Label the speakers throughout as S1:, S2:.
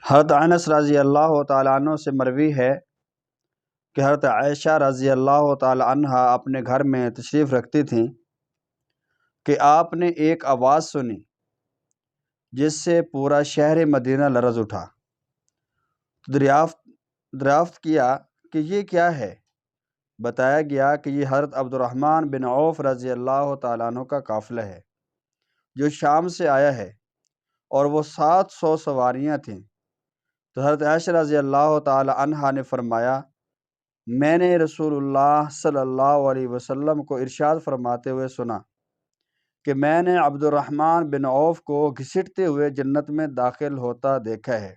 S1: حضرت انس رضی اللہ تعالیٰ عنہ سے مروی ہے کہ حضرت عائشہ رضی اللہ تعالیٰ عنہ اپنے گھر میں تشریف رکھتی تھیں کہ آپ نے ایک آواز سنی جس سے پورا شہر مدینہ لرز اٹھا۔ دریافت کیا کہ یہ کیا ہے؟ بتایا گیا کہ یہ حضرت عبدالرحمن بن عوف رضی اللہ تعالیٰ عنہ کا قافلہ ہے جو شام سے آیا ہے، اور وہ 700 سواریاں تھیں۔ تو حضرت عائشہ رضی اللہ تعالیٰ عنہا نے فرمایا، میں نے رسول اللہ صلی اللہ علیہ وسلم کو ارشاد فرماتے ہوئے سنا کہ میں نے عبدالرحمن بن عوف کو گھسٹتے ہوئے جنت میں داخل ہوتا دیکھا ہے۔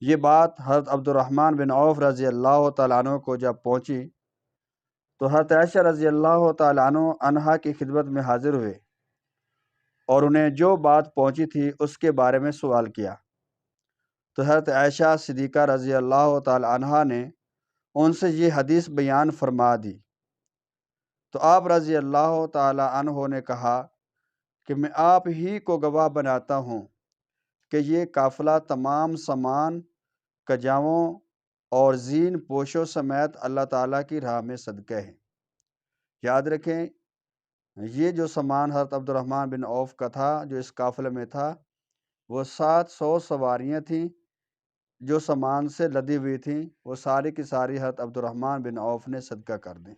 S1: یہ بات حضرت عبدالرحمن بن عوف رضی اللہ تعالیٰ عنہ کو جب پہنچی تو حضرت عائشہ رضی اللہ تعالیٰ عنہا کی خدمت میں حاضر ہوئے اور انہیں جو بات پہنچی تھی اس کے بارے میں سوال کیا۔ تو حضرت عائشہ صدیقہ رضی اللہ تعالیٰ عنہا نے ان سے یہ حدیث بیان فرما دی۔ تو آپ رضی اللہ تعالیٰ عنہ نے کہا کہ میں آپ ہی کو گواہ بناتا ہوں کہ یہ قافلہ تمام سامان، کجاووں اور زین پوشوں سمیت اللہ تعالیٰ کی راہ میں صدقہ ہے۔ یاد رکھیں، یہ جو سامان حضرت عبدالرحمن بن عوف کا تھا جو اس قافلے میں تھا، وہ 700 سواریاں تھیں جو سامان سے لدی ہوئی تھیں، وہ ساری کی ساری حضرت عبدالرحمن بن عوف نے صدقہ کر دیں۔